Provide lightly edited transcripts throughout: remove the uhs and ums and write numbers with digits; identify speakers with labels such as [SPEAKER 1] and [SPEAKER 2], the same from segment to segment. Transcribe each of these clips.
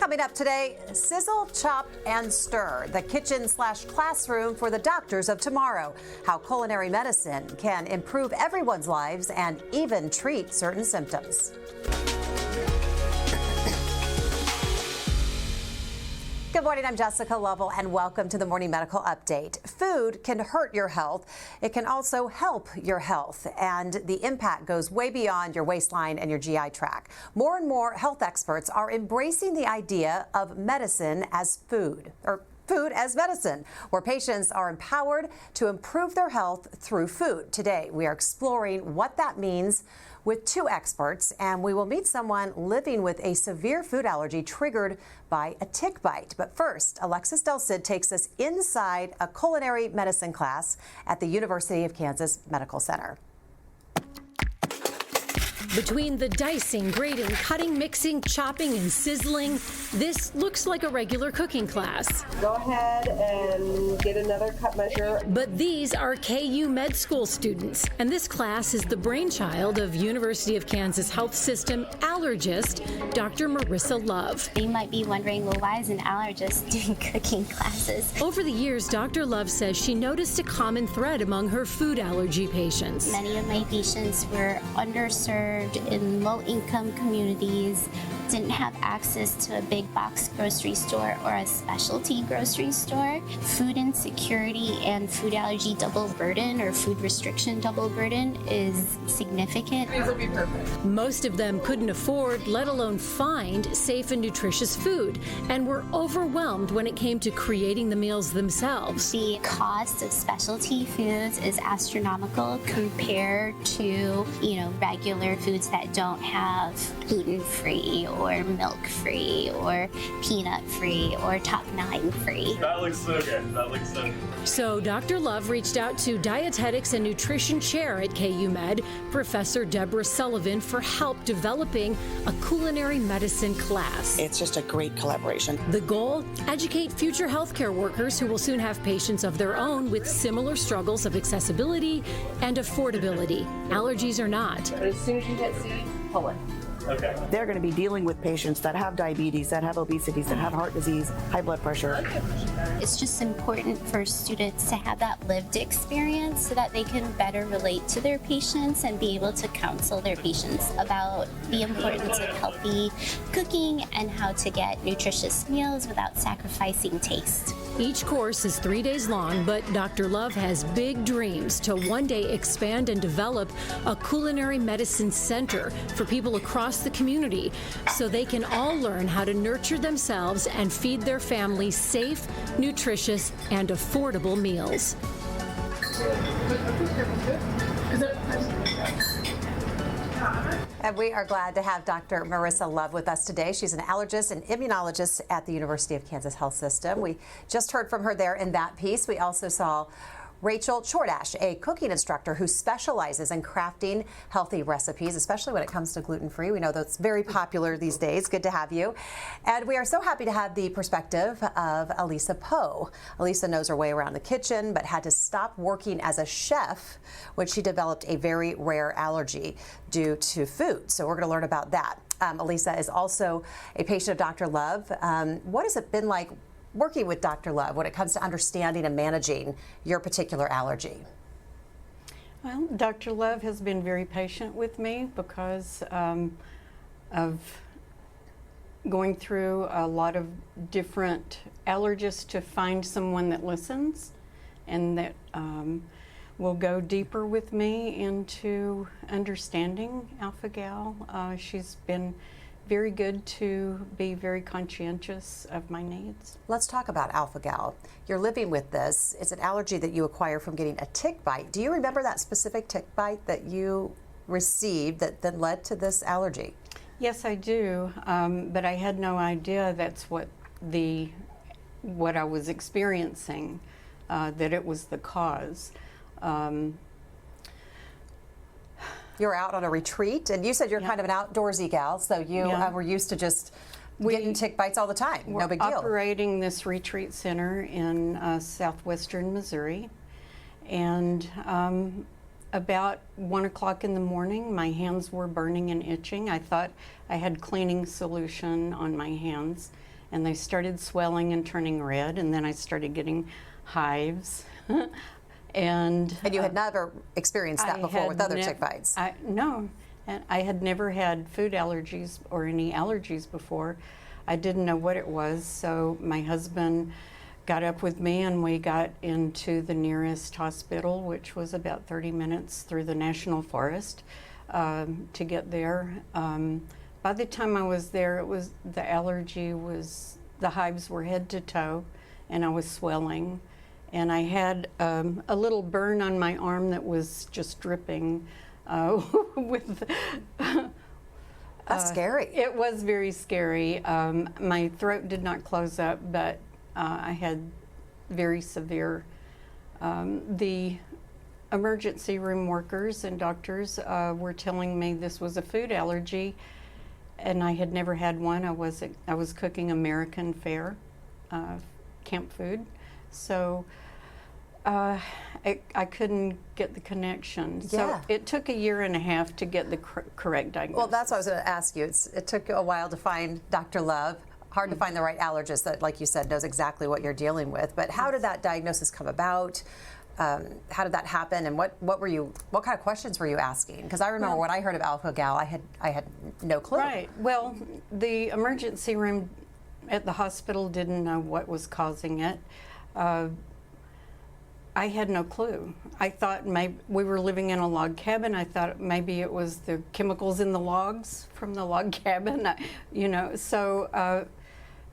[SPEAKER 1] Coming up today, sizzle, chop, and stir, the kitchen/classroom for the doctors of tomorrow. How culinary medicine can improve everyone's lives and even treat certain symptoms. Good morning, I'm Jessica Lovell, and welcome to the Morning Medical Update. Food can hurt your health. It can also help your health, and the impact goes way beyond your waistline and your GI tract. More and more health experts are embracing the idea of medicine as food, or food as medicine, where patients are empowered to improve their health through food. Today, we are exploring what that means with two experts, and we will meet someone living with a severe food allergy triggered by a tick bite. But first, Alexis Del Cid takes us inside a culinary medicine class at the University of Kansas Medical Center.
[SPEAKER 2] Between the dicing, grating, cutting, mixing, chopping, and sizzling, this looks like a regular cooking class.
[SPEAKER 3] Go ahead and get another cup measure.
[SPEAKER 2] But these are KU Med School students, and this class is the brainchild of University of Kansas Health System allergist, Dr. Marissa Love.
[SPEAKER 4] You might be wondering, well, why is an allergist doing cooking classes?
[SPEAKER 2] Over the years, Dr. Love says she noticed a common thread among her food allergy patients.
[SPEAKER 4] Many of my patients were underserved in low-income communities, didn't have access to a big box grocery store or a specialty grocery store. Food insecurity and food allergy double burden or food restriction double burden is significant.
[SPEAKER 3] These will be perfect.
[SPEAKER 2] Most of them couldn't afford, let alone find, safe and nutritious food, and were overwhelmed when it came to creating the meals themselves.
[SPEAKER 4] The cost of specialty foods is astronomical compared to, regular foods that don't have gluten-free or milk-free or peanut-free or top 9 free.
[SPEAKER 5] That looks so good. That looks so good.
[SPEAKER 2] So Dr. Love reached out to dietetics and nutrition chair at KU Med, Professor Deborah Sullivan, for help developing a culinary medicine class.
[SPEAKER 6] It's just a great collaboration.
[SPEAKER 2] The goal? Educate future healthcare workers who will soon have patients of their own with similar struggles of accessibility and affordability, allergies or not.
[SPEAKER 3] But as soon as you hit C, pull it.
[SPEAKER 5] Okay.
[SPEAKER 6] They're going to be dealing with patients that have diabetes, that have obesities, that have heart disease, high blood pressure.
[SPEAKER 4] It's just important for students to have that lived experience so that they can better relate to their patients and be able to counsel their patients about the importance of healthy cooking and how to get nutritious meals without sacrificing taste.
[SPEAKER 2] Each course is 3 days long, but Dr. Love has big dreams to one day expand and develop a culinary medicine center for people across the community so they can all learn how to nurture themselves and feed their families safe, nutritious, and affordable meals.
[SPEAKER 1] And we are glad to have Dr. Marissa Love with us today. She's an allergist and immunologist at the University of Kansas Health System. We just heard from her there in that piece. We also saw Rachel Chordash, a cooking instructor who specializes in crafting healthy recipes, especially when it comes to gluten-free. We know that's very popular these days. Good to have you. And we are so happy to have the perspective of Elisa Poe. Elisa knows her way around the kitchen, but had to stop working as a chef when she developed a very rare allergy due to food. So we're going to learn about that. Elisa is also a patient of Dr. Love. What has it been like working with Dr. Love when it comes to understanding and managing your particular allergy?
[SPEAKER 7] Well, Dr. Love has been very patient with me because of going through a lot of different allergists to find someone that listens and that will go deeper with me into understanding alpha-gal. She's been very good to be very conscientious of my needs.
[SPEAKER 1] Let's talk about alpha-gal. You're living with this. It's an allergy that you acquire from getting a tick bite. Do you remember that specific tick bite that you received that then led to this allergy?
[SPEAKER 7] Yes, I do, but I had no idea that's what I was experiencing, that it was the cause.
[SPEAKER 1] You're out on a retreat, and you said you're kind of an outdoorsy gal, so you were used to just getting tick bites all the time. No big deal.
[SPEAKER 7] We're operating this retreat center in southwestern Missouri, and about 1 o'clock in the morning, my hands were burning and itching. I thought I had cleaning solution on my hands, and they started swelling and turning red, and then I started getting hives. And
[SPEAKER 1] you had never experienced that before with other tick bites?
[SPEAKER 7] No, and I had never had food allergies or any allergies before. I didn't know what it was, so my husband got up with me and we got into the nearest hospital, which was about 30 minutes through the national forest to get there. By the time I was there, the allergy was, the hives were head to toe, and I was swelling. And I had a little burn on my arm that was just dripping with.
[SPEAKER 1] That's scary.
[SPEAKER 7] It was very scary. My throat did not close up, but I had very severe. The emergency room workers and doctors were telling me this was a food allergy, and I had never had one. I was cooking American fare, camp food, so I couldn't get the connection.
[SPEAKER 1] Yeah.
[SPEAKER 7] So it took a year and a half to get the correct diagnosis.
[SPEAKER 1] Well, that's what I was going to ask you. It took a while to find Dr. Love. Hard to find the right allergist that, like you said, knows exactly what you're dealing with. But how did that diagnosis come about? How did that happen? And what kind of questions were you asking? Because I remember when I heard of alpha-gal, I had no clue.
[SPEAKER 7] Right. Well, the emergency room at the hospital didn't know what was causing it. I had no clue. I thought maybe we were living in a log cabin. I thought maybe it was the chemicals in the logs from the log cabin, So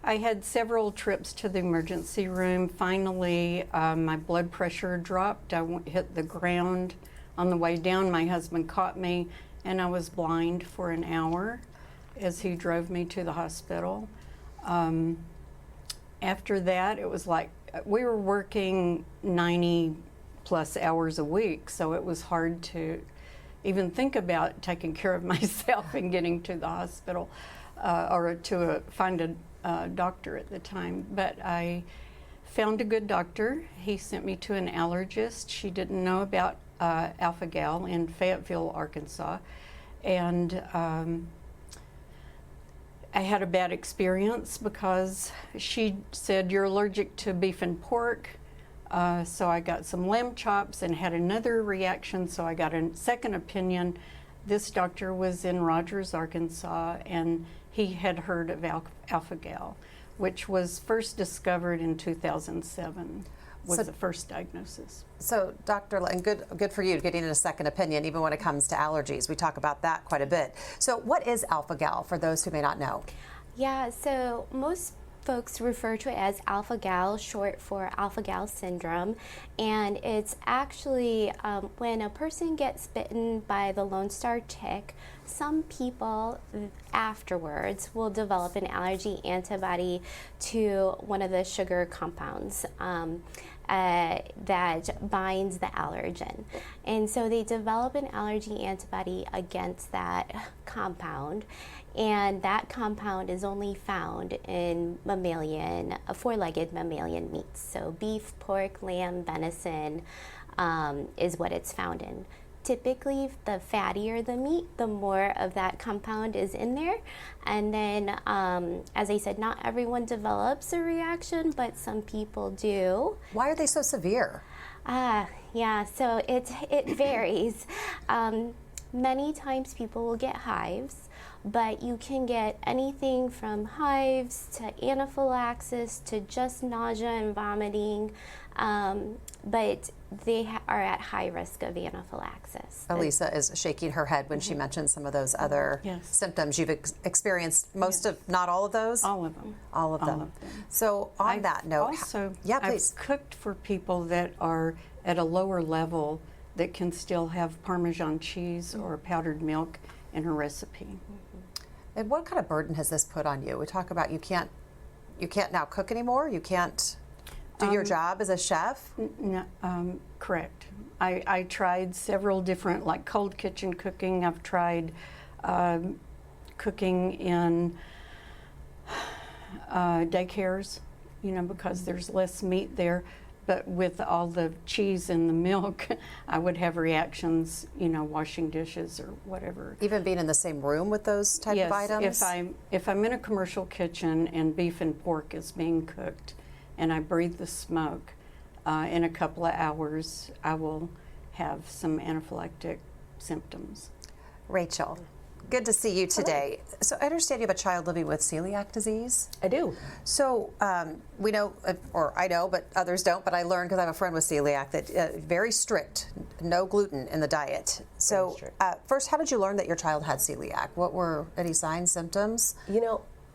[SPEAKER 7] I had several trips to the emergency room. Finally, my blood pressure dropped. I hit the ground. On the way down, my husband caught me, and I was blind for an hour as he drove me to the hospital. After that, it was like we were working 90 plus hours a week, so it was hard to even think about taking care of myself and getting to the hospital or to find a doctor at the time. But I found a good doctor. He sent me to an allergist. She didn't know about alpha-gal in Fayetteville, Arkansas. And I had a bad experience because she said, "You're allergic to beef and pork." So I got some lamb chops and had another reaction, so I got a second opinion. This doctor was in Rogers, Arkansas, and he had heard of alpha-gal, which was first discovered in 2007, was the first diagnosis.
[SPEAKER 1] So, Dr. And good for you getting a second opinion, even when it comes to allergies. We talk about that quite a bit. So what is alpha-gal, for those who may not know?
[SPEAKER 4] Yeah, so most folks refer to it as alpha-gal, short for alpha-gal syndrome, and it's actually when a person gets bitten by the Lone Star tick, some people afterwards will develop an allergy antibody to one of the sugar compounds that binds the allergen. And so they develop an allergy antibody against that compound, and that compound is only found in four-legged mammalian meats. So beef, pork, lamb, venison is what it's found in. Typically, the fattier the meat, the more of that compound is in there. And then, as I said, not everyone develops a reaction, but some people do.
[SPEAKER 1] Why are they so severe?
[SPEAKER 4] Yeah, so it varies. Many times people will get hives, but you can get anything from hives to anaphylaxis to just nausea and vomiting, but they are at high risk of anaphylaxis.
[SPEAKER 1] Elisa is shaking her head when she mentions some of those other symptoms. You've experienced most of, not all of those?
[SPEAKER 7] All of them.
[SPEAKER 1] All of them. So on that note,
[SPEAKER 7] also,
[SPEAKER 1] please.
[SPEAKER 7] I've cooked for people that are at a lower level that can still have Parmesan cheese or powdered milk in a recipe.
[SPEAKER 1] And what kind of burden has this put on you? We talk about you can't now cook anymore. You can't do your job as a chef.
[SPEAKER 7] No, correct. I tried several different, like cold kitchen cooking. I've tried cooking in daycares, because there's less meat there. but with all the cheese and the milk, I would have reactions, washing dishes or whatever.
[SPEAKER 1] Even being in the same room with those type of items?
[SPEAKER 7] If I'm in a commercial kitchen and beef and pork is being cooked and I breathe the smoke, in a couple of hours I will have some anaphylactic symptoms.
[SPEAKER 1] Rachel, good to see you today. Hello. So I understand you have a child living with celiac disease?
[SPEAKER 8] I do.
[SPEAKER 1] So we know, or I know, but others don't, but I learned because I have a friend with celiac that very strict, no gluten in the diet. So first, how did you learn that your child had celiac? What were any signs, symptoms?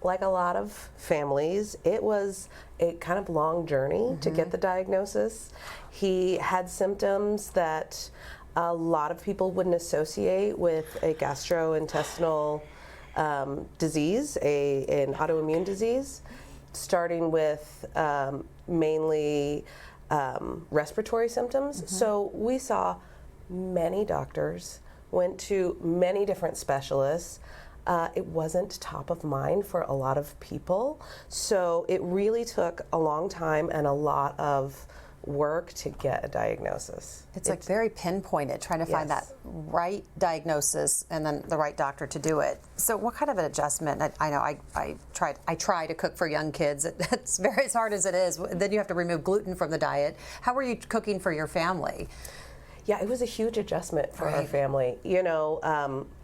[SPEAKER 8] Like a lot of families, it was a kind of long journey to get the diagnosis. He had symptoms that a lot of people wouldn't associate with a gastrointestinal disease, an autoimmune disease, starting with mainly respiratory symptoms. So we saw many doctors, went to many different specialists. It wasn't top of mind for a lot of people, so it really took a long time and a lot of work to get a diagnosis.
[SPEAKER 1] It's like very pinpointed, trying to find that right diagnosis and then the right doctor to do it. So what kind of an adjustment? I know I try to cook for young kids. It's very as hard as it is. Then you have to remove gluten from the diet. How were you cooking for your family?
[SPEAKER 8] Yeah, it was a huge adjustment for our family.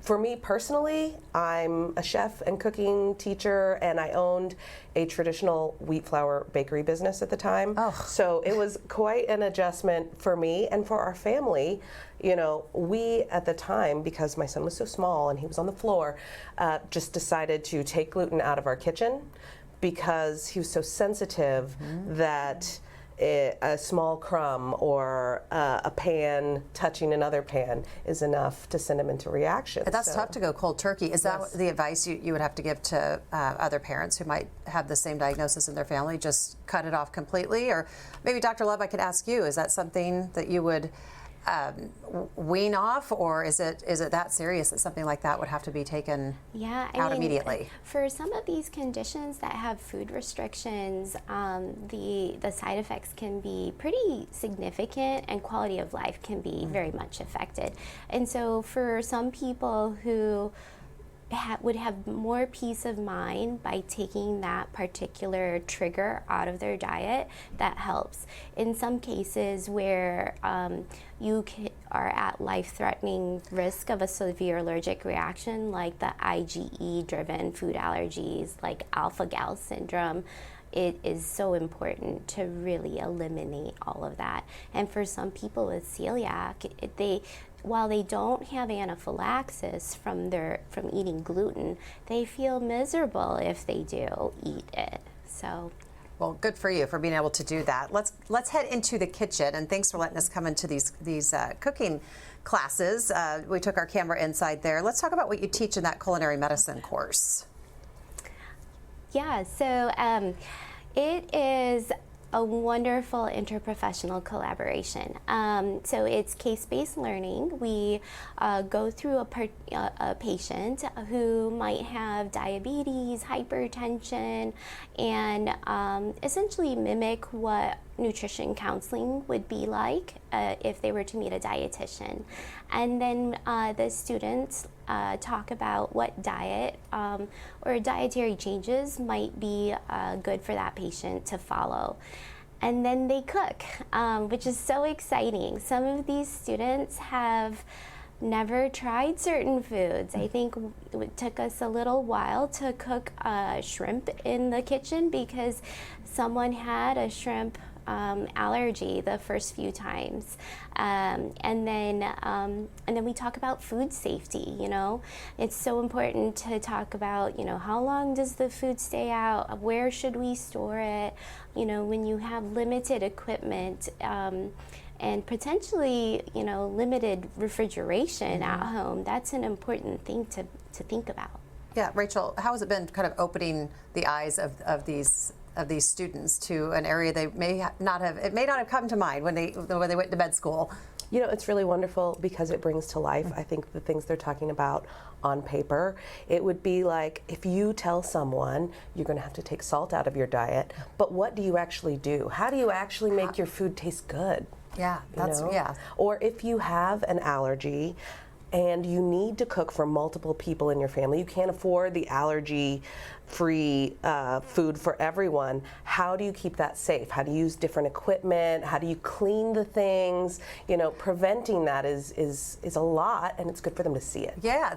[SPEAKER 8] For me personally, I'm a chef and cooking teacher, and I owned a traditional wheat flour bakery business at the time. So it was quite an adjustment for me and for our family. We at the time, because my son was so small and he was on the floor, just decided to take gluten out of our kitchen because he was so sensitive that a small crumb or a pan touching another pan is enough to send him into reaction.
[SPEAKER 1] That's tough to go cold turkey. Is that the advice you would have to give to other parents who might have the same diagnosis in their family? Just cut it off completely? Or maybe Dr. Love, I could ask you, is that something that you would wean off, or is it that serious that something like that would have to be taken out immediately?
[SPEAKER 4] For some of these conditions that have food restrictions, the side effects can be pretty significant and quality of life can be very much affected. And so for some people who would have more peace of mind by taking that particular trigger out of their diet, that helps. In some cases where you are at life-threatening risk of a severe allergic reaction, like the IgE-driven food allergies, like alpha-gal syndrome, it is so important to really eliminate all of that. And for some people with celiac, while they don't have anaphylaxis from eating gluten, they feel miserable if they do eat it. So,
[SPEAKER 1] well, good for you for being able to do that. Let's head into the kitchen, and thanks for letting us come into these cooking classes. We took our camera inside there. Let's talk about what you teach in that culinary medicine course.
[SPEAKER 4] Yeah, so it is a wonderful interprofessional collaboration. So it's case-based learning. We go through a patient who might have diabetes, hypertension, and essentially mimic what nutrition counseling would be like if they were to meet a dietitian. And then the students talk about what diet or dietary changes might be good for that patient to follow. And then they cook, which is so exciting. Some of these students have never tried certain foods. I think it took us a little while to cook shrimp in the kitchen because someone had a shrimp allergy the first few times, and then we talk about food safety. It's so important to talk about how long does the food stay out, where should we store it, when you have limited equipment and potentially limited refrigeration at home. That's an important thing to think about.
[SPEAKER 1] Yeah, Rachel, how has it been kind of opening the eyes of these students to an area they may not have come to mind when they went to med school?
[SPEAKER 8] You know, it's really wonderful because it brings to life, I think, the things they're talking about on paper. It would be like if you tell someone you're going to have to take salt out of your diet, but what do you actually do? How do you actually make your food taste good?
[SPEAKER 1] Yeah, that's, yeah.
[SPEAKER 8] Or if you have an allergy and you need to cook for multiple people in your family, you can't afford the allergy-free food for everyone. How do you keep that safe? How do you use different equipment? How do you clean the things? You know, preventing that is a lot, and it's good for them to see it.
[SPEAKER 1] Yeah,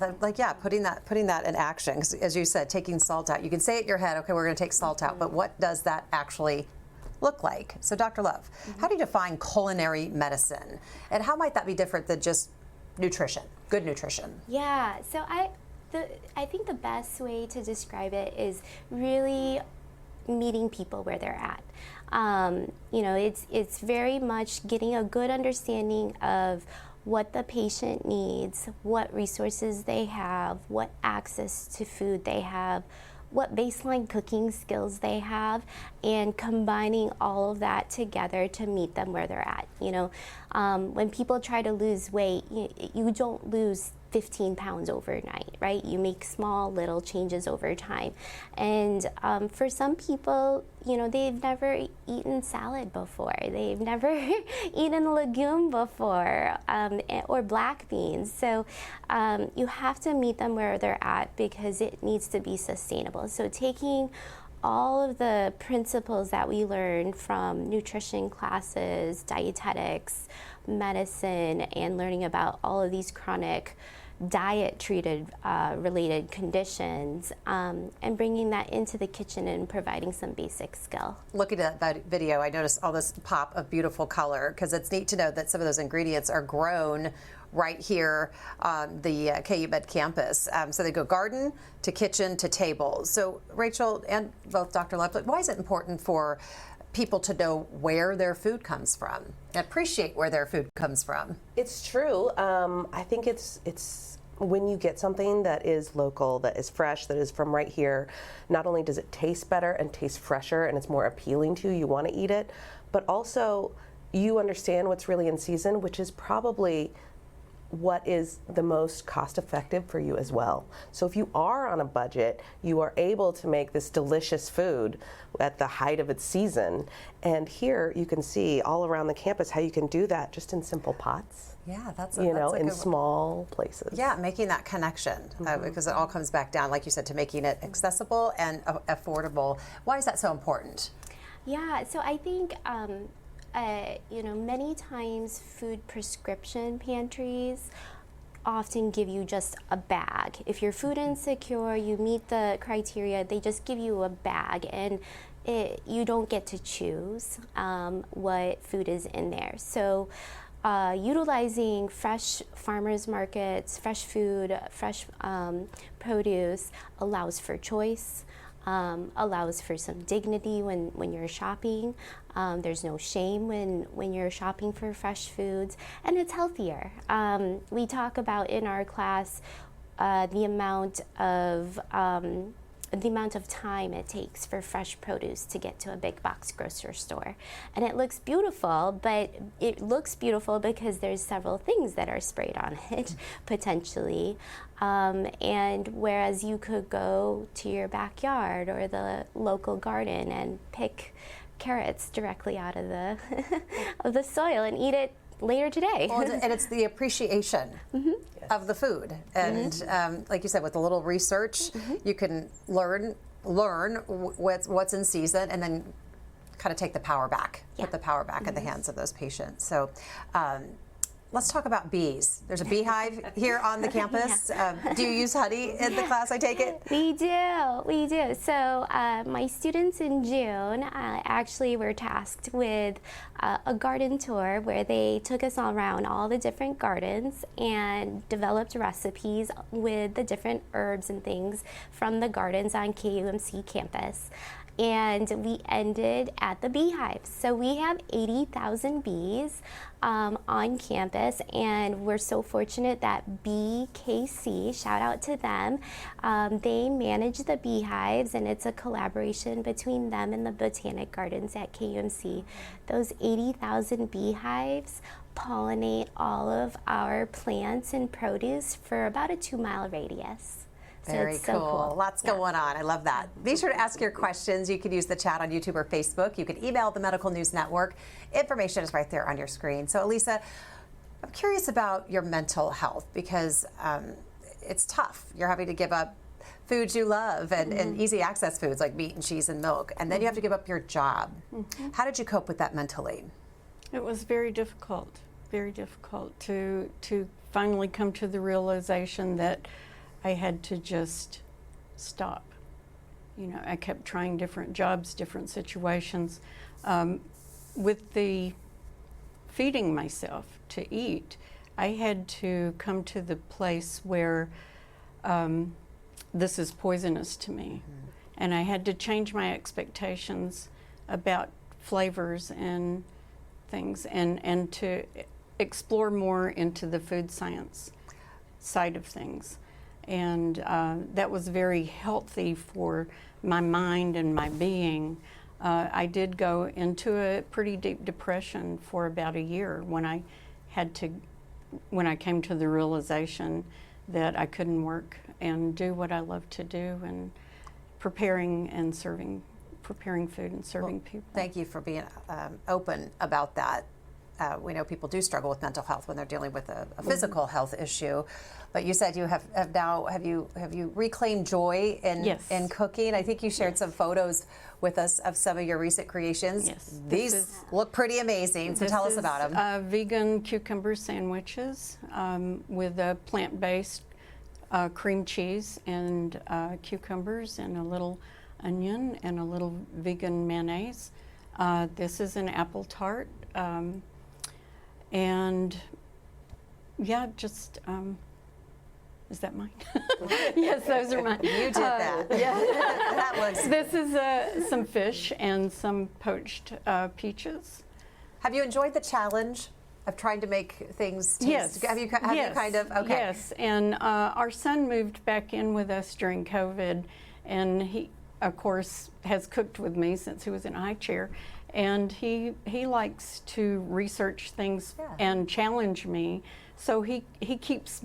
[SPEAKER 1] putting that in action. 'Cause as you said, taking salt out. You can say it in your head, okay, we're going to take salt out, but what does that actually look like? So, Dr. Love, how do you define culinary medicine, and how might that be different than just nutrition, good nutrition?
[SPEAKER 4] Yeah, so I think the best way to describe it is really meeting people where they're at. You know, it's very much getting a good understanding of what the patient needs, what resources they have, what access to food they have, what baseline cooking skills they have, and combining all of that together to meet them where they're at. You know, when people try to lose weight, you don't lose 15 pounds overnight, right? You make small little changes over time. And for some people, you know, they've never eaten salad before. They've never eaten legume before, or black beans. So you have to meet them where they're at because it needs to be sustainable. So taking all of the principles that we learn from nutrition classes, dietetics, medicine, and learning about all of these chronic diet treated related conditions, and bringing that into the kitchen and providing some basic skill.
[SPEAKER 1] Looking at that video, I noticed all this pop of beautiful color, because it's neat to know that some of those ingredients are grown right here on the KU Med campus. So they go garden to kitchen to table. So Rachel and both Dr. Love, why is it important for people to know where their food comes from and appreciate where their food comes from?
[SPEAKER 8] It's true. I think it's when you get something that is local, that is fresh, that is from right here, not only does it taste better and taste fresher and it's more appealing to you, you want to eat it, but also you understand what's really in season, which is probably what is the most cost effective for you as well. So if you are on a budget, you are able to make this delicious food at the height of its season. And here you can see all around the campus how you can do that just in simple pots.
[SPEAKER 1] Yeah, that's
[SPEAKER 8] in small places.
[SPEAKER 1] Yeah, making that connection, because it all comes back down, like you said, to making it accessible and affordable. Why is that so important?
[SPEAKER 4] Yeah, so I think you know, many times food prescription pantries often give you just a bag. If you're food insecure, you meet the criteria, they just give you a bag, and you don't get to choose what food is in there. So utilizing fresh farmers markets, fresh food, fresh produce allows for choice, allows for some dignity when you're shopping. There's no shame when you're shopping for fresh foods, and it's healthier. We talk about in our class the amount of time it takes for fresh produce to get to a big box grocery store. And it looks beautiful, but it looks beautiful because there's several things that are sprayed on it, potentially. And whereas you could go to your backyard or the local garden and pick carrots directly out of the of the soil and eat it later today.
[SPEAKER 1] Well, and it's the appreciation of the food. And like you said, with a little research, you can learn what's in season, and then kind of take the power back, put the power back in the hands of those patients. So let's talk about bees. There's a beehive here on the campus. Do you use honey in the class, I take it?
[SPEAKER 4] We do. So my students in June actually were tasked with a garden tour where they took us all around all the different gardens and developed recipes with the different herbs and things from the gardens on KUMC campus. and we ended at the beehives. So we have 80,000 bees on campus, and we're so fortunate that BKC, shout out to them, they manage the beehives, and it's a collaboration between them and the Botanic Gardens at KUMC. Those 80,000 beehives pollinate all of our plants and produce for about a 2-mile radius. So
[SPEAKER 1] Very
[SPEAKER 4] it's so
[SPEAKER 1] cool. Lots going on. I love that. Be sure to ask your questions. You can use the chat on YouTube or Facebook. You can email the Medical News Network. Information is right there on your screen. So, Elisa, I'm curious about your mental health because it's tough. You're having to give up foods you love and easy access foods like meat and cheese and milk, and then you have to give up your job. How did you cope with that mentally?
[SPEAKER 7] It was very difficult to finally come to the realization that I had to just stop. You know, I kept trying different jobs, different situations. With the feeding myself to eat, I had to come to the place where this is poisonous to me. And I had to change my expectations about flavors and things and to explore more into the food science side of things. And that was very healthy for my mind and my being. I did go into a pretty deep depression for about a year when I came to the realization that I couldn't work and do what I love to do, and preparing food and serving people.
[SPEAKER 1] Thank you for being open about that. We know people do struggle with mental health when they're dealing with a physical health issue, but you said you have you reclaimed joy in cooking. I think you shared some photos with us of some of your recent creations.
[SPEAKER 7] Yes,
[SPEAKER 1] these look pretty amazing. So tell us about them.
[SPEAKER 7] Vegan cucumber sandwiches with a plant-based cream cheese and cucumbers and a little onion and a little vegan mayonnaise. This is an apple tart. And yeah, just, is that mine? Yes, those are mine.
[SPEAKER 1] You did that.
[SPEAKER 7] Yeah.
[SPEAKER 1] That was.
[SPEAKER 7] This is some fish and some poached peaches.
[SPEAKER 1] Have you enjoyed the challenge of trying to make things taste?
[SPEAKER 7] Yes.
[SPEAKER 1] Have you kind of, okay.
[SPEAKER 7] Yes, and our son moved back in with us during COVID, and he, of course, has cooked with me since he was in a high chair. And he likes to research things and challenge me. So he keeps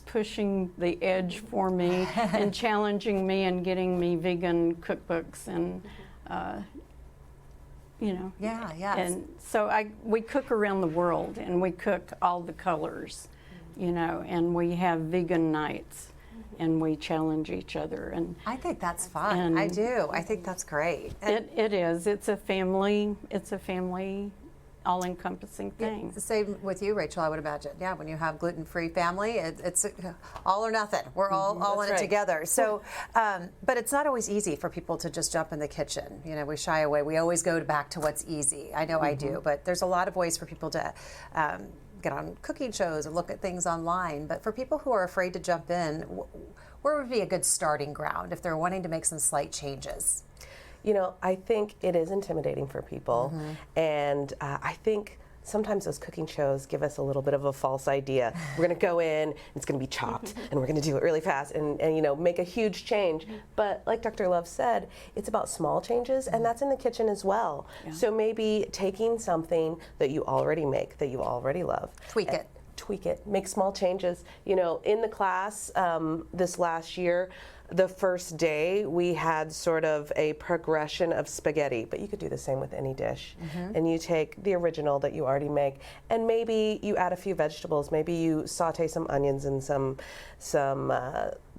[SPEAKER 7] pushing the edge for me and challenging me and getting me vegan cookbooks and you know.
[SPEAKER 1] Yeah.
[SPEAKER 7] And so we cook around the world, and we cook all the colors, you know, and we have vegan nights. And we challenge each other, and
[SPEAKER 1] I think that's fun. I do. I think that's great.
[SPEAKER 7] It is. It's a family. All-encompassing thing.
[SPEAKER 1] Same with you, Rachel. I would imagine. Yeah, when you have gluten-free family, it's all or nothing. We're all in it together. So, but it's not always easy for people to just jump in the kitchen. You know, we shy away. We always go back to what's easy. I know I do, but there's a lot of ways for people to. Get on cooking shows and look at things online. But for people who are afraid to jump in, where would be a good starting ground if they're wanting to make some slight changes?
[SPEAKER 8] You know, I think it is intimidating for people, and I think sometimes those cooking shows give us a little bit of a false idea. We're going to go in, it's going to be chopped, and we're going to do it really fast and you know, make a huge change. But like Dr. Love said, it's about small changes, and that's in the kitchen as well. Yeah. So maybe taking something that you already make, that you already love. Tweak it, make small changes. You know, in the class this last year, the first day we had sort of a progression of spaghetti, but you could do the same with any dish. And you take the original that you already make, and maybe you add a few vegetables. Maybe you saute some onions and some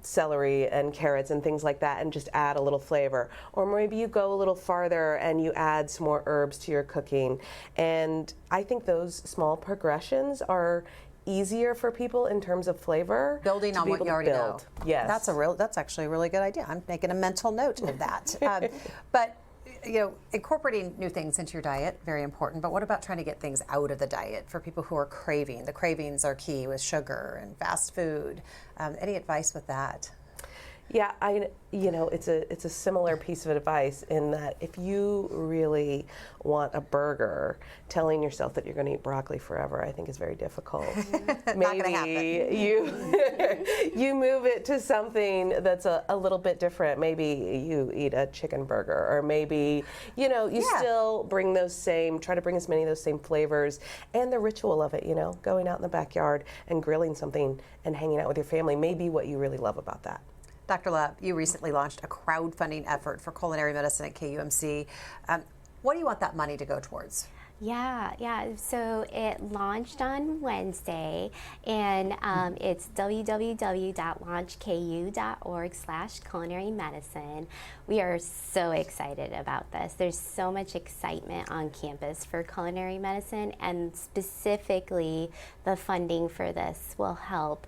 [SPEAKER 8] celery and carrots and things like that, and just add a little flavor. Or maybe you go a little farther and you add some more herbs to your cooking. And I think those small progressions are easier for people in terms of flavor.
[SPEAKER 1] Building on what you already know.
[SPEAKER 8] Yes.
[SPEAKER 1] That's actually a really good idea. I'm making a mental note of that. But you know, incorporating new things into your diet, very important. But what about trying to get things out of the diet for people who are craving? The cravings are key with sugar and fast food. Any advice with that?
[SPEAKER 8] Yeah, it's a similar piece of advice in that if you really want a burger, telling yourself that you're going to eat broccoli forever, I think is very difficult.
[SPEAKER 1] Not gonna happen.
[SPEAKER 8] You move it to something that's a little bit different. Maybe you eat a chicken burger, or maybe you still bring try to bring as many of those same flavors and the ritual of it. Going out in the backyard and grilling something and hanging out with your family may be what you really love about that.
[SPEAKER 1] Dr. Love, you recently launched a crowdfunding effort for culinary medicine at KUMC. What do you want that money to go towards?
[SPEAKER 4] Yeah. So it launched on Wednesday, and it's www.launchku.org/culinary medicine. We are so excited about this. There's so much excitement on campus for culinary medicine, and specifically the funding for this will help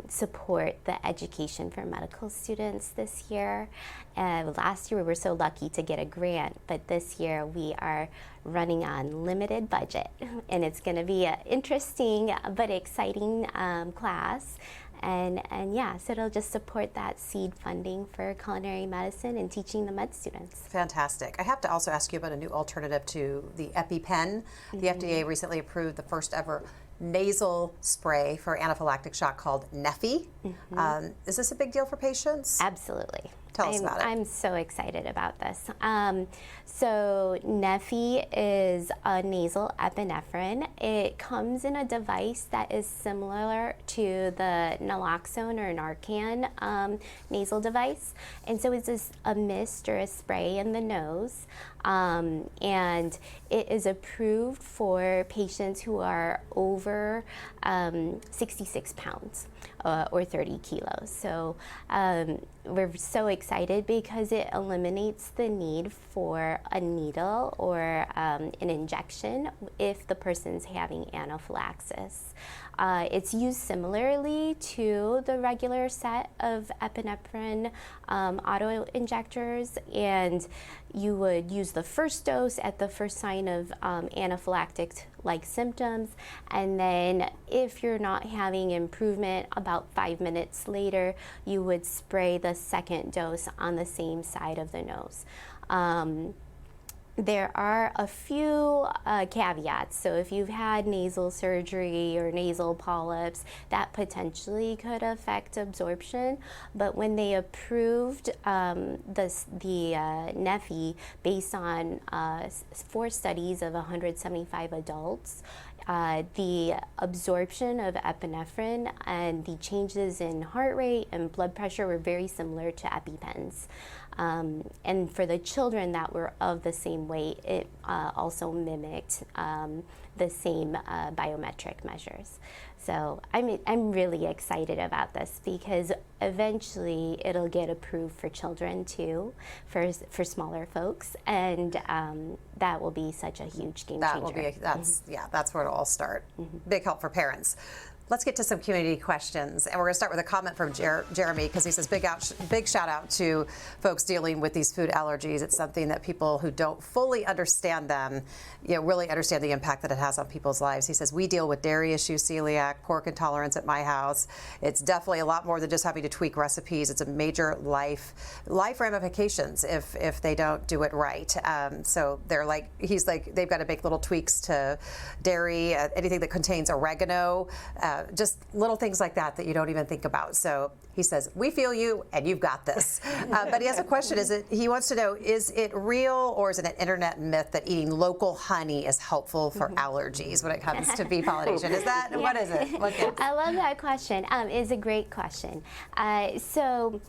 [SPEAKER 4] support the education for medical students this year. Last year we were so lucky to get a grant, but this year we are running on limited budget, and it's going to be an interesting but exciting class. And so it'll just support that seed funding for culinary medicine and teaching the med students.
[SPEAKER 1] Fantastic. I have to also ask you about a new alternative to the EpiPen. The FDA recently approved the first ever nasal spray for anaphylactic shock called Neffy. Is this a big deal for patients?
[SPEAKER 4] Absolutely.
[SPEAKER 1] Tell us about it.
[SPEAKER 4] I'm so excited about this. So Neffy is a nasal epinephrine. It comes in a device that is similar to the naloxone or Narcan nasal device. And so it's just a mist or a spray in the nose. And it is approved for patients who are over 66 pounds or 30 kilos. So we're so excited because it eliminates the need for a needle or an injection if the person's having anaphylaxis. It's used similarly to the regular set of epinephrine auto injectors, and you would use the first dose at the first sign of anaphylactic-like symptoms, and then if you're not having improvement, about 5 minutes later, you would spray the second dose on the same side of the nose. There are a few caveats. So if you've had nasal surgery or nasal polyps, that potentially could affect absorption. But when they approved the Neffy based on 4 studies of 175 adults, the absorption of epinephrine and the changes in heart rate and blood pressure were very similar to EpiPens. And for the children that were of the same weight, it also mimicked the same biometric measures. So I'm really excited about this because eventually it'll get approved for children too, for smaller folks, and that will be such a huge game changer.
[SPEAKER 1] That's where it'll all start. Big help for parents. Let's get to some community questions, and we're going to start with a comment from Jeremy, because he says big shout out to folks dealing with these food allergies. It's something that people who don't fully understand them, really understand the impact that it has on people's lives. He says we deal with dairy issues, celiac, pork intolerance at my house. It's definitely a lot more than just having to tweak recipes. It's a major life ramifications if they don't do it right. So they're they've got to make little tweaks to dairy, anything that contains oregano. Just little things like that you don't even think about. So he says, we feel you and you've got this. But he has a question. He wants to know, is it real or is it an internet myth that eating local honey is helpful for allergies when it comes to bee pollination? Is that, what is it?
[SPEAKER 4] I love that question. It's a great question. So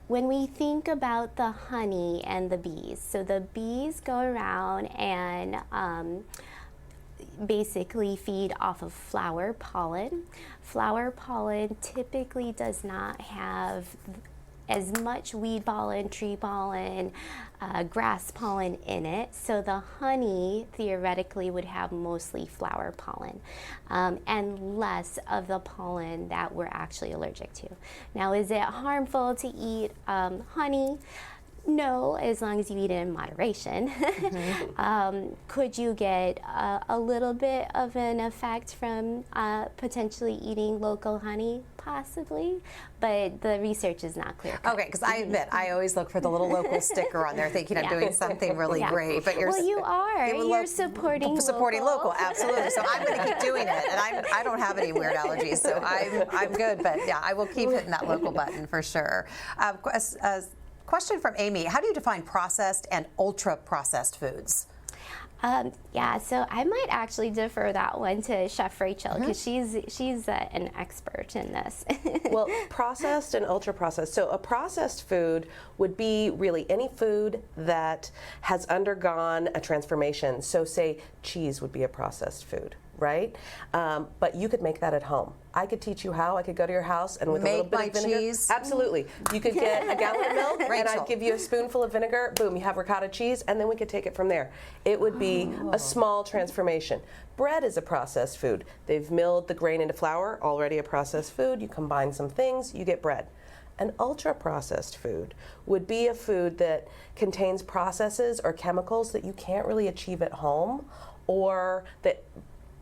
[SPEAKER 4] when we think about the honey and the bees, so the bees go around and basically feed off of flower pollen. Flower pollen typically does not have as much weed pollen, tree pollen, grass pollen in it. So the honey theoretically would have mostly flower pollen and less of the pollen that we're actually allergic to. Now, is it harmful to eat honey? No, as long as you eat it in moderation. Could you get a little bit of an effect from potentially eating local honey? possibly, but the research is not clear.
[SPEAKER 1] Okay, because I admit, I always look for the little local sticker on there thinking I'm doing something really great. But
[SPEAKER 4] well, you are. You're supporting
[SPEAKER 1] local, absolutely. So I'm going to keep doing it. And I don't have any weird allergies, so I'm good. But yeah, I will keep hitting that local button for sure. Question from Amy. How do you define processed and ultra-processed foods?
[SPEAKER 4] Yeah, so I might actually defer that one to Chef Rachel because she's an expert in this.
[SPEAKER 8] Well, processed and ultra processed. So a processed food would be really any food that has undergone a transformation. So say cheese would be a processed food, right? But you could make that at home. I could teach you how. I could go to your house and with a little bit of vinegar.
[SPEAKER 1] Cheese.
[SPEAKER 8] Absolutely. You could get a gallon of milk and
[SPEAKER 1] Rachel.
[SPEAKER 8] I'd give you a spoonful of vinegar. Boom, you have ricotta cheese, and then we could take it from there. It would be a small transformation. Bread is a processed food. They've milled the grain into flour, already a processed food. You combine some things, you get bread. An ultra-processed food would be a food that contains processes or chemicals that you can't really achieve at home, or that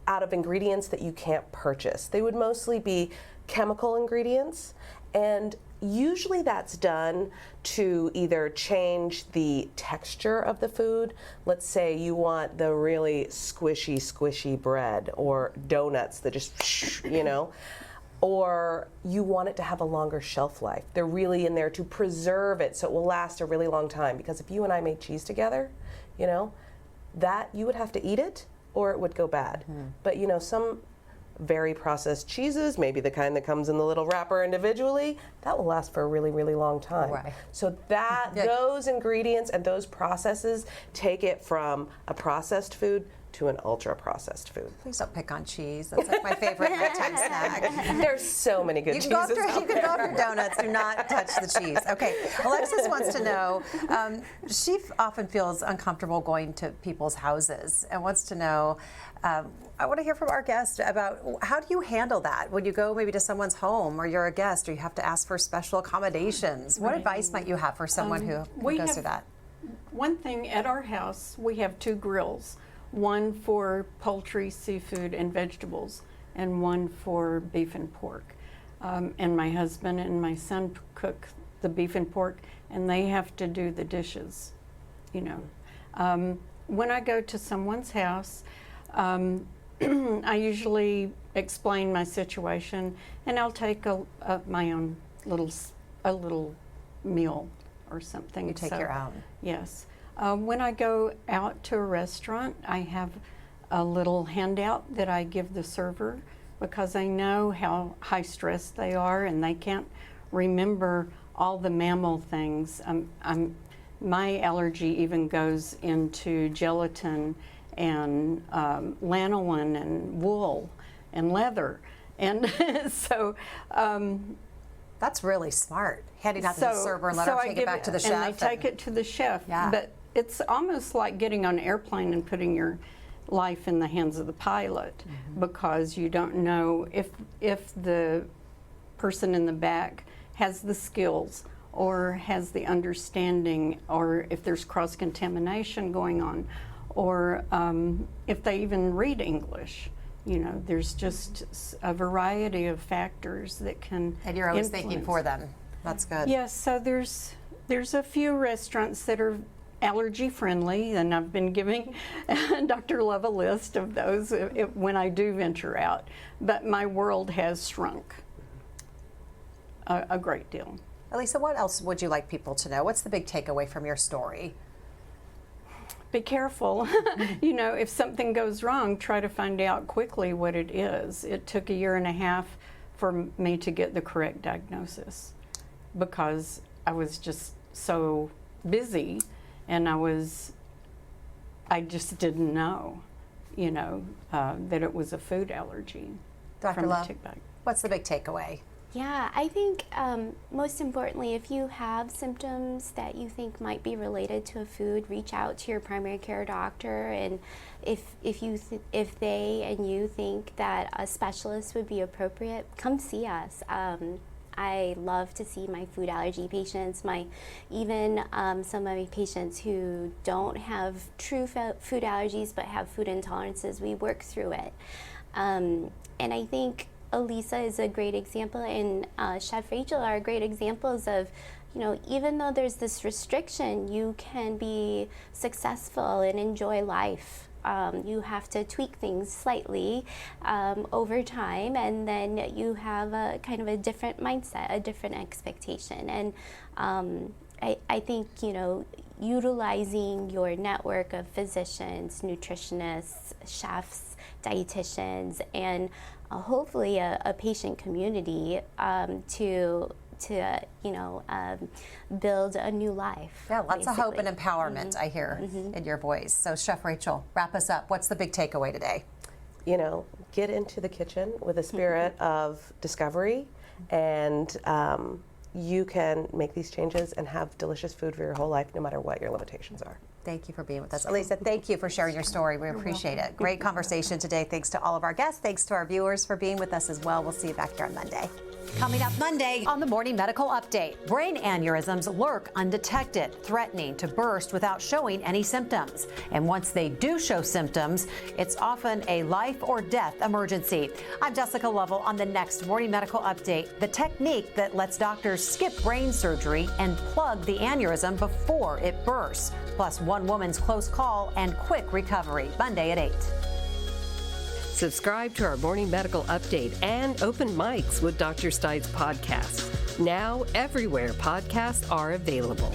[SPEAKER 8] out of ingredients that you can't purchase. They would mostly be chemical ingredients, and usually that's done to either change the texture of the food. Let's say you want the really squishy bread or donuts that just, you know, or you want it to have a longer shelf life. They're really in there to preserve it so it will last a really long time. Because if you and I made cheese together, you know, that you would have to eat it or it would go bad. But you know, some very processed cheeses, maybe the kind that comes in the little wrapper individually, that will last for a really, really long time.
[SPEAKER 1] Right.
[SPEAKER 8] So that those ingredients and those processes take it from a processed food to an ultra-processed food.
[SPEAKER 1] Please don't pick on cheese. That's like my favorite nighttime snack.
[SPEAKER 8] There's so many good cheeses out there.
[SPEAKER 1] You can go after donuts. Do not touch the cheese. Okay. Alexis wants to know, she often feels uncomfortable going to people's houses and wants to know, I want to hear from our guest about how do you handle that when you go maybe to someone's home or you're a guest or you have to ask for special accommodations. What advice might you have for someone who goes through that?
[SPEAKER 7] One thing at our house, we have 2 grills. One for poultry, seafood, and vegetables, and one for beef and pork. And my husband and my son cook the beef and pork, and they have to do the dishes, you know. When I go to someone's house, I usually explain my situation, and I'll take my own little meal or something.
[SPEAKER 1] You take your own.
[SPEAKER 7] Yes. When I go out to a restaurant, I have a little handout that I give the server because I know how high stress they are and they can't remember all the mammal things. My allergy even goes into gelatin and lanolin and wool and leather. And so
[SPEAKER 1] that's really smart. Handing out to the server and let her take it back to the chef.
[SPEAKER 7] And they take it to the chef.
[SPEAKER 1] Yeah.
[SPEAKER 7] But it's almost like getting on an airplane and putting your life in the hands of the pilot because you don't know if the person in the back has the skills or has the understanding, or if there's cross-contamination going on, or if they even read English. You know, there's just a variety of factors that can
[SPEAKER 1] And you're always
[SPEAKER 7] influence.
[SPEAKER 1] thinking for them. That's good.
[SPEAKER 7] Yes, so there's a few restaurants that are allergy friendly, and I've been giving Dr. Love a list of those when I do venture out. But my world has shrunk a great deal.
[SPEAKER 1] Elisa, what else would you like people to know? What's the big takeaway from your story?
[SPEAKER 7] Be careful. You know, if something goes wrong, try to find out quickly what it is. It took 1.5 years for me to get the correct diagnosis because I was just so busy and I just didn't know, you know, that it was a food allergy.
[SPEAKER 1] Dr.
[SPEAKER 7] from the
[SPEAKER 1] Love,
[SPEAKER 7] tick bite.
[SPEAKER 1] what's the big takeaway?
[SPEAKER 4] Yeah, I think most importantly, if you have symptoms that you think might be related to a food, reach out to your primary care doctor. And if they and you think that a specialist would be appropriate, come see us. I love to see my food allergy patients, even some of my patients who don't have true food allergies but have food intolerances. We work through it. And I think Elisa is a great example, and Chef Rachel are great examples of, even though there's this restriction, you can be successful and enjoy life. You have to tweak things slightly over time, and then you have a kind of a different mindset, a different expectation. And I think, utilizing your network of physicians, nutritionists, chefs, dietitians, and hopefully a patient community to build a new life.
[SPEAKER 1] Yeah, lots of hope and
[SPEAKER 4] basically.
[SPEAKER 1] empowerment, I hear in your voice. So Chef Rachel, wrap us up. What's the big takeaway today?
[SPEAKER 8] Get into the kitchen with a spirit of discovery, and you can make these changes and have delicious food for your whole life, no matter what your limitations are.
[SPEAKER 1] Thank you for being with us. Elisa, thank you for sharing your story. We appreciate it. Great conversation today. Thanks to all of our guests. Thanks to our viewers for being with us as well. We'll see you back here on Monday. Coming up Monday on the Morning Medical Update, brain aneurysms lurk undetected, threatening to burst without showing any symptoms. And once they do show symptoms, it's often a life or death emergency. I'm Jessica Lovell on the next Morning Medical Update, the technique that lets doctors skip brain surgery and plug the aneurysm before it bursts. Plus, one woman's close call and quick recovery. Monday at 8.
[SPEAKER 9] Subscribe to our Morning Medical Update and Open Mics with Dr. Stites podcast. Now everywhere podcasts are available.